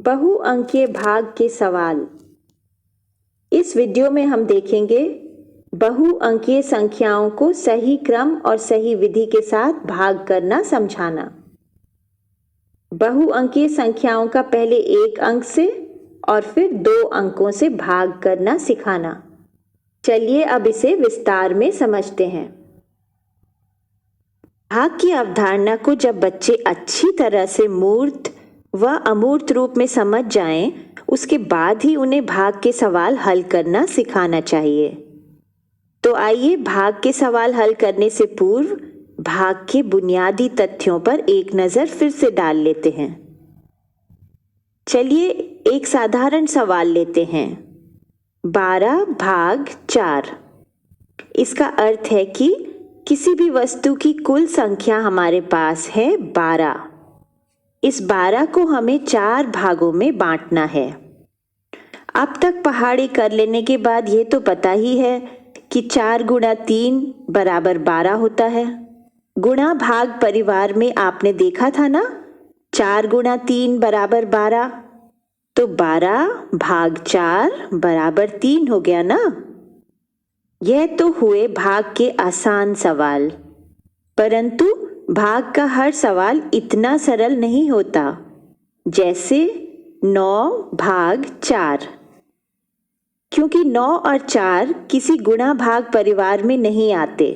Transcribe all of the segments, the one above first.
बहुअंकीय भाग के सवाल। इस वीडियो में हम देखेंगे बहुअंकीय संख्याओं को सही क्रम और सही विधि के साथ भाग करना समझाना। बहुअंकीय संख्याओं का पहले 1 अंक से और फिर 2 अंकों से भाग करना सिखाना। चलिए अब इसे विस्तार में समझते हैं। भाग की अवधारणा को जब बच्चे अच्छी तरह से मूर्त व अमूर्त रूप में समझ जाएं, उसके बाद ही उन्हें भाग के सवाल हल करना सिखाना चाहिए। तो आइए भाग के सवाल हल करने से पूर्व भाग के बुनियादी तथ्यों पर एक नज़र फिर से डाल लेते हैं। चलिए एक साधारण सवाल लेते हैं। 12 भाग 4। इसका अर्थ है कि किसी भी वस्तु की कुल संख्या हमारे पास है 12। इस 12 को हमें 4 भागों में बांटना है। अब तक पहाड़ी कर लेने के बाद ये तो पता ही है कि 4 गुणा 3 बराबर 12 होता है। गुणा भाग परिवार में आपने देखा था ना, 4 गुणा 3 बराबर 12, तो 12 भाग 4 बराबर 3 हो गया ना। यह तो हुए भाग के आसान सवाल, परंतु भाग का हर सवाल इतना सरल नहीं होता। जैसे 9 भाग 4, क्योंकि 9 और 4 किसी गुणा भाग परिवार में नहीं आते।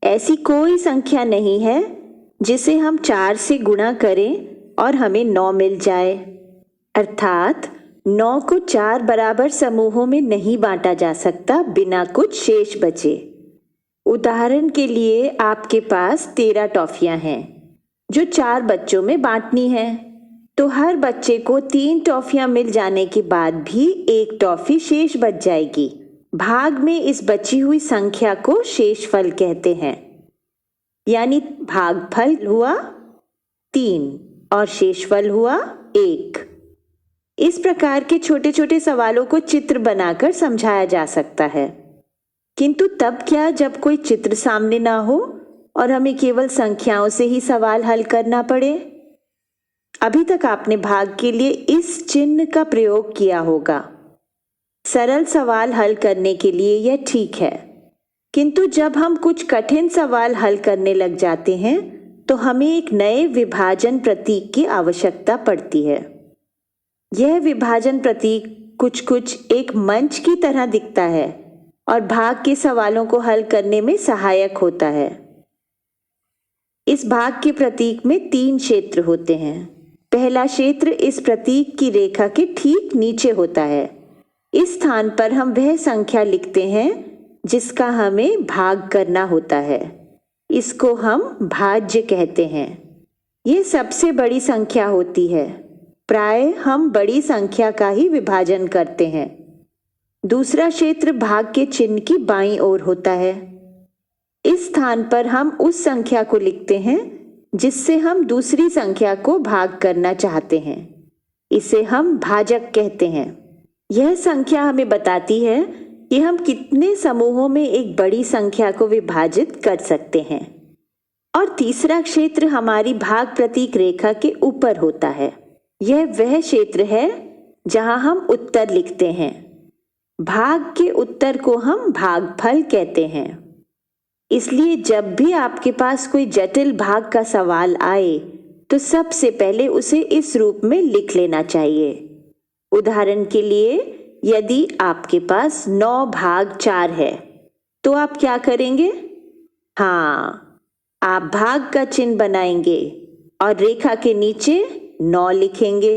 ऐसी कोई संख्या नहीं है जिसे हम 4 से गुणा करें और हमें 9 मिल जाए। अर्थात 9 को 4 बराबर समूहों में नहीं बांटा जा सकता बिना कुछ शेष बचे। उदाहरण के लिए आपके पास 13 टॉफियां हैं जो 4 बच्चों में बांटनी है, तो हर बच्चे को 3 टॉफियां मिल जाने के बाद भी 1 टॉफी शेष बच जाएगी। भाग में इस बची हुई संख्या को शेषफल कहते हैं। यानी भागफल हुआ 3 और शेषफल हुआ 1। इस प्रकार के छोटे छोटे सवालों को चित्र बनाकर समझाया जा सकता है, किंतु तब क्या जब कोई चित्र सामने ना हो और हमें केवल संख्याओं से ही सवाल हल करना पड़े। अभी तक आपने भाग के लिए इस चिन्ह का प्रयोग किया होगा। सरल सवाल हल करने के लिए यह ठीक है, किंतु जब हम कुछ कठिन सवाल हल करने लग जाते हैं तो हमें एक नए विभाजन प्रतीक की आवश्यकता पड़ती है। यह विभाजन प्रतीक कुछ एक मंच की तरह दिखता है और भाग के सवालों को हल करने में सहायक होता है। इस भाग के प्रतीक में 3 क्षेत्र होते हैं। पहला क्षेत्र इस प्रतीक की रेखा के ठीक नीचे होता है। इस स्थान पर हम वह संख्या लिखते हैं जिसका हमें भाग करना होता है। इसको हम भाज्य कहते हैं। ये सबसे बड़ी संख्या होती है। प्राय हम बड़ी संख्या का ही विभाजन करते हैं। दूसरा क्षेत्र भाग के चिन्ह की बाईं ओर होता है। इस स्थान पर हम उस संख्या को लिखते हैं जिससे हम दूसरी संख्या को भाग करना चाहते हैं। इसे हम भाजक कहते हैं। यह संख्या हमें बताती है कि हम कितने समूहों में एक बड़ी संख्या को विभाजित कर सकते हैं। और तीसरा क्षेत्र हमारी भाग प्रतीक रेखा के ऊपर होता है। यह वह क्षेत्र है जहां हम उत्तर लिखते हैं। भाग के उत्तर को हम भागफल कहते हैं। इसलिए जब भी आपके पास कोई जटिल भाग का सवाल आए तो सबसे पहले उसे इस रूप में लिख लेना चाहिए। उदाहरण के लिए यदि आपके पास 9 भाग 4 है तो आप क्या करेंगे? हाँ, आप भाग का चिन्ह बनाएंगे और रेखा के नीचे 9 लिखेंगे।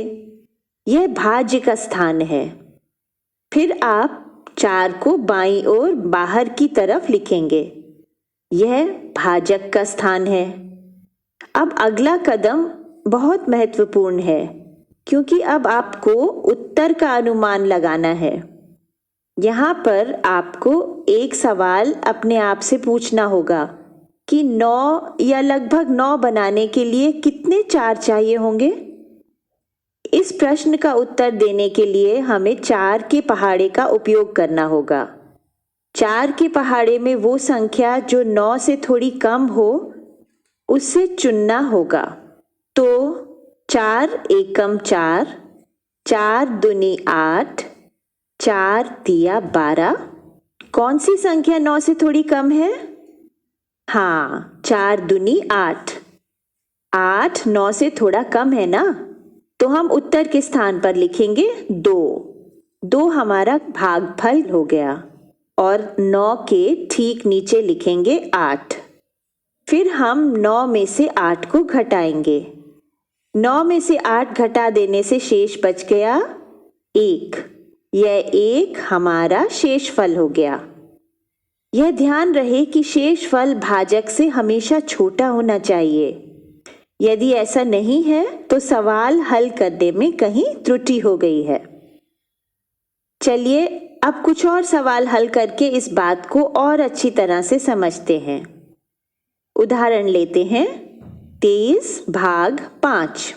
यह भाज्य का स्थान है। फिर आप 4 को बाईं ओर बाहर की तरफ लिखेंगे। यह भाजक का स्थान है। अब अगला कदम बहुत महत्वपूर्ण है, क्योंकि अब आपको उत्तर का अनुमान लगाना है। यहाँ पर आपको एक सवाल अपने आप से पूछना होगा कि 9 या लगभग 9 बनाने के लिए कितने 4 चाहिए होंगे। इस प्रश्न का उत्तर देने के लिए हमें 4 के पहाड़े का उपयोग करना होगा। 4 के पहाड़े में वो संख्या जो 9 से थोड़ी कम हो उससे चुनना होगा। तो 4 एकम 4 4 दूनी 8, 4 तिया 12। कौन सी संख्या 9 से थोड़ी कम है? हाँ, 4 दूनी 8। 8 9 से थोड़ा कम है ना, तो हम उत्तर के स्थान पर लिखेंगे 2। 2 हमारा भागफल हो गया और 9 के ठीक नीचे लिखेंगे 8। फिर हम 9 में से 8 को घटाएंगे। 9 में से 8 घटा देने से शेष बच गया 1। यह 1 हमारा शेषफल हो गया। यह ध्यान रहे कि शेषफल भाजक से हमेशा छोटा होना चाहिए। यदि ऐसा नहीं है तो सवाल हल करने में कहीं त्रुटि हो गई है। चलिए अब कुछ और सवाल हल करके इस बात को और अच्छी तरह से समझते हैं। उदाहरण लेते हैं 23 भाग 5।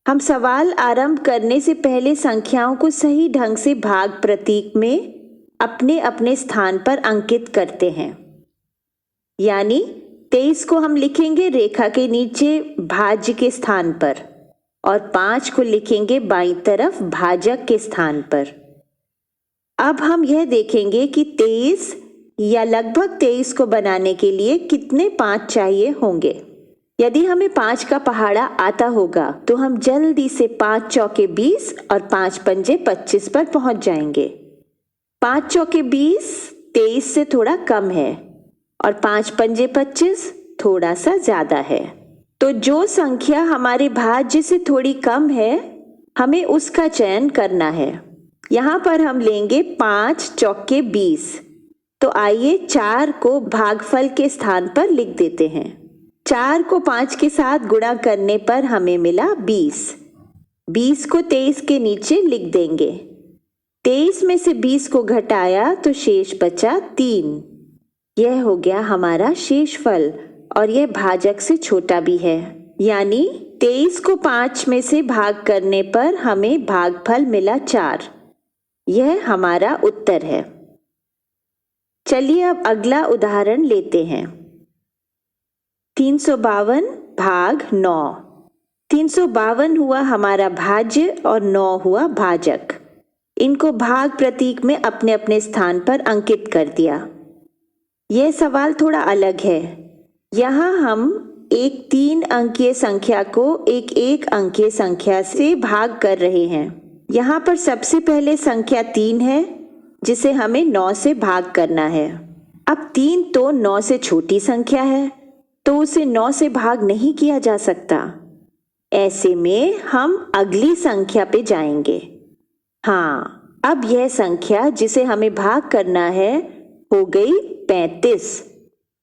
हम सवाल आरंभ करने से पहले संख्याओं को सही ढंग से भाग प्रतीक में अपने अपने स्थान पर अंकित करते हैं। यानी 23 को हम लिखेंगे रेखा के नीचे भाज्य के स्थान पर और 5 को लिखेंगे बाईं तरफ भाजक के स्थान पर। अब हम यह देखेंगे कि 23 या लगभग 23 को बनाने के लिए कितने 5 चाहिए होंगे। यदि हमें 5 का पहाड़ा आता होगा तो हम जल्दी से 5 चौके 20 और 5 पंजे 25 पर पहुंच जाएंगे। 5 चौके 20 23 से थोड़ा कम है और 5 पंजे 25 थोड़ा सा ज्यादा है। तो जो संख्या हमारे भाज्य से थोड़ी कम है हमें उसका चयन करना है। यहाँ पर हम लेंगे 5 चौके 20। तो आइए 4 को भागफल के स्थान पर लिख देते हैं। 4 को 5 के साथ गुणा करने पर हमें मिला 20। 20 को 23 के नीचे लिख देंगे। 23 में से 20 को घटाया तो शेष बचा 3। यह हो गया हमारा शेषफल और यह भाजक से छोटा भी है। यानी 23 को 5 में से भाग करने पर हमें भागफल मिला 4। यह हमारा उत्तर है। चलिए अब अगला उदाहरण लेते हैं। 352 भाग 9। 352 हुआ हमारा भाज्य और 9 हुआ भाजक। इनको भाग प्रतीक में अपने अपने स्थान पर अंकित कर दिया। यह सवाल थोड़ा अलग है। यहाँ हम एक 3 अंकीय संख्या को एक 1 अंकीय संख्या से भाग कर रहे हैं। यहाँ पर सबसे पहले संख्या 3 है जिसे हमें 9 से भाग करना है। अब 3 तो 9 से छोटी संख्या है तो उसे 9 से भाग नहीं किया जा सकता। ऐसे में हम अगली संख्या पे जाएंगे। हाँ, अब यह संख्या जिसे हमें भाग करना है हो गई 35।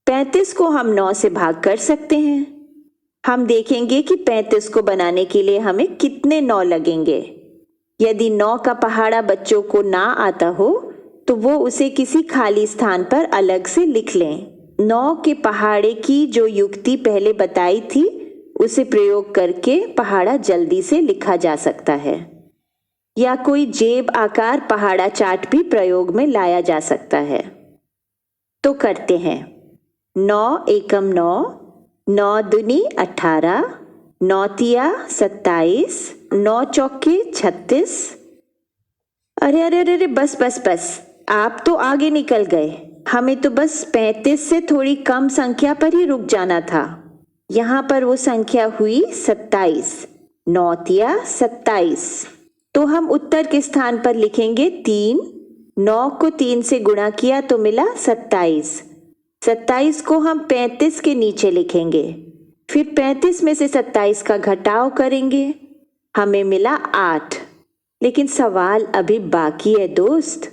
35 को हम 9 से भाग कर सकते हैं। हम देखेंगे कि 35 को बनाने के लिए हमें कितने 9 लगेंगे। यदि 9 का पहाड़ा बच्चों को ना आता हो तो वो उसे किसी खाली स्थान पर अलग से लिख लें। 9 के पहाड़े की जो युक्ति पहले बताई थी उसे प्रयोग करके पहाड़ा जल्दी से लिखा जा सकता है, या कोई जेब आकार पहाड़ा चार्ट भी प्रयोग में लाया जा सकता है। तो करते हैं। 9 एकम 9, 9 दूनी 18, 9 तिया 27, 9 चौके 36। अरे अरे अरे अरे, बस बस बस, आप तो आगे निकल गए। हमें तो बस 35 से थोड़ी कम संख्या पर ही रुक जाना था। यहाँ पर वो संख्या हुई 27। 9 तिया 27। तो हम उत्तर के स्थान पर लिखेंगे 3। 9 को 3 से गुणा किया तो मिला 27। 27 को हम 35 के नीचे लिखेंगे। फिर 35 में से 27 का घटाव करेंगे, हमें मिला 8। लेकिन सवाल अभी बाकी है दोस्त।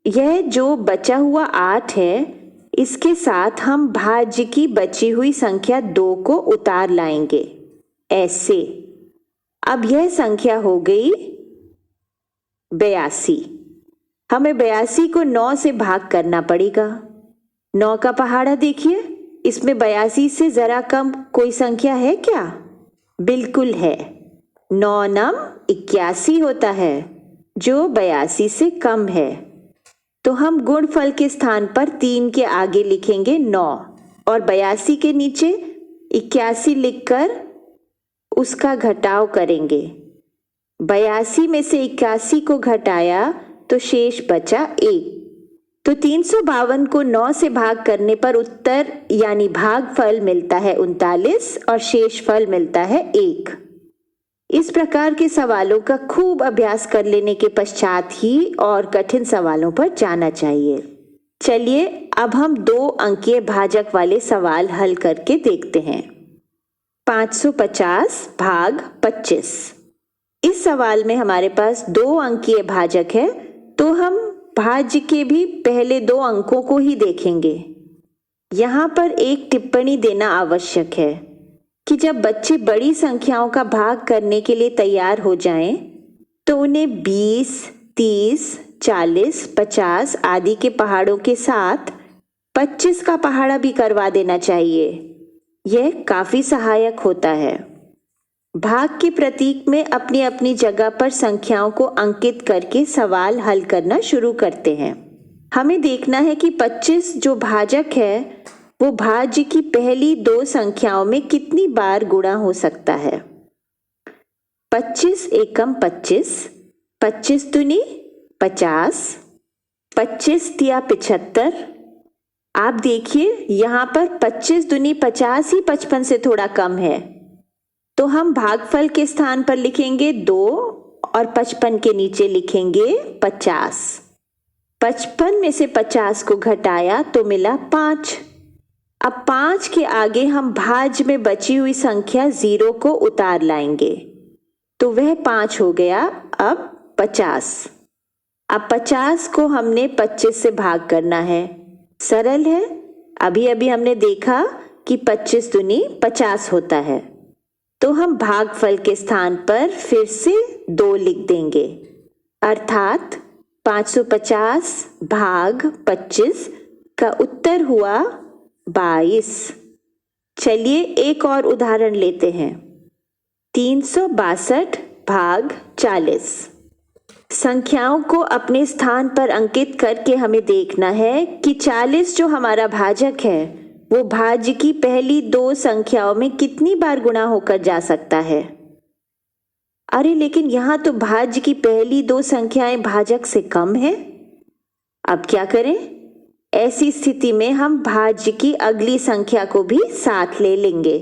यह जो बचा हुआ 8 है, इसके साथ हम भाज्य की बची हुई संख्या 2 को उतार लाएंगे ऐसे। अब यह संख्या हो गई 82। हमें 82 को 9 से भाग करना पड़ेगा। 9 का पहाड़ा देखिए, इसमें 82 से जरा कम कोई संख्या है क्या? बिल्कुल है। 9 नम 81 होता है जो 82 से कम है। तो हम गुणफल के स्थान पर 3 के आगे लिखेंगे 9 और 82 के नीचे 81 लिखकर उसका घटाव करेंगे। 82 में से 81 को घटाया तो शेष बचा 1। तो 352 को 9 से भाग करने पर उत्तर यानी भागफल मिलता है 39 और शेषफल मिलता है 1। इस प्रकार के सवालों का खूब अभ्यास कर लेने के पश्चात ही और कठिन सवालों पर जाना चाहिए। चलिए अब हम 2 अंकीय भाजक वाले सवाल हल करके देखते हैं। 550 भाग 25। इस सवाल में हमारे पास 2 अंकीय भाजक है, तो हम भाज्य के भी पहले 2 अंकों को ही देखेंगे। यहाँ पर एक टिप्पणी देना आवश्यक है कि जब बच्चे बड़ी संख्याओं का भाग करने के लिए तैयार हो जाएं, तो उन्हें 20, 30, 40, 50 आदि के पहाड़ों के साथ 25 का पहाड़ा भी करवा देना चाहिए। यह काफी सहायक होता है। भाग के प्रतीक में अपनी अपनी जगह पर संख्याओं को अंकित करके सवाल हल करना शुरू करते हैं। हमें देखना है कि 25 जो भाजक है वो भाज्य की पहली 2 संख्याओं में कितनी बार गुणा हो सकता है। 25 एकम 25, 25 दूनी 50, 25 तिया 75। आप देखिए यहाँ पर 25 दूनी 50 ही 55 से थोड़ा कम है, तो हम भागफल के स्थान पर लिखेंगे 2 और 55 के नीचे लिखेंगे 50। 55 में से 50 को घटाया तो मिला 5। अब 5 के आगे हम भाज्य में बची हुई संख्या 0 को उतार लाएंगे, तो वह 5 हो गया। अब 50। अब 50 को हमने 25 से भाग करना है। सरल है। अभी अभी हमने देखा कि 25 दूनी 50 होता है, तो हम भागफल के स्थान पर फिर से 2 लिख देंगे, अर्थात 550 भाग 25 का उत्तर हुआ 22। चलिए एक और उदाहरण लेते हैं। 362 भाग 40। संख्याओं को अपने स्थान पर अंकित करके हमें देखना है कि 40 जो हमारा भाजक है वो भाज्य की पहली 2 संख्याओं में कितनी बार गुणा होकर जा सकता है। अरे लेकिन यहाँ तो भाज्य की पहली 2 संख्याएं भाजक से कम है। अब क्या करें? ऐसी स्थिति में हम भाज्य की अगली संख्या को भी साथ ले लेंगे।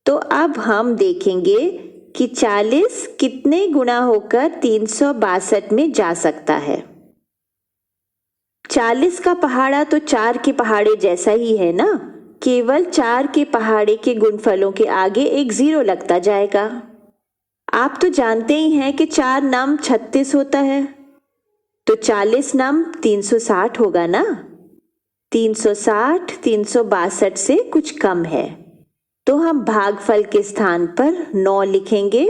तो अब हम देखेंगे कि 40 कितने गुणा होकर 362 में जा सकता है। 40 का पहाड़ा तो 4 के पहाड़े जैसा ही है ना, केवल 4 के पहाड़े के गुणफलों के आगे एक 0 लगता जाएगा। आप तो जानते ही हैं कि 4 नम 36 होता है, तो 40 नम 360 होगा ना। 360 362 से कुछ कम है, तो हम भागफल के स्थान पर 9 लिखेंगे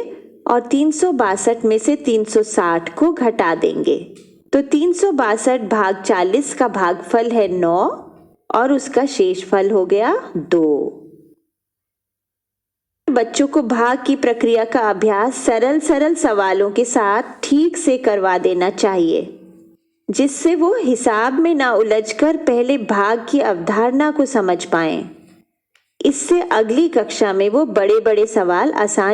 और 362 में से 360 को घटा देंगे, तो 362 भाग 40 का भागफल है 9 और उसका शेषफल हो गया 2। बच्चों को भाग की प्रक्रिया का अभ्यास सरल सरल सवालों के साथ ठीक से करवा देना चाहिए, जिससे वो हिसाब में ना उलझकर पहले भाग की अवधारणा को समझ पाएं। इससे अगली कक्षा में वो बड़े बड़े सवाल आसान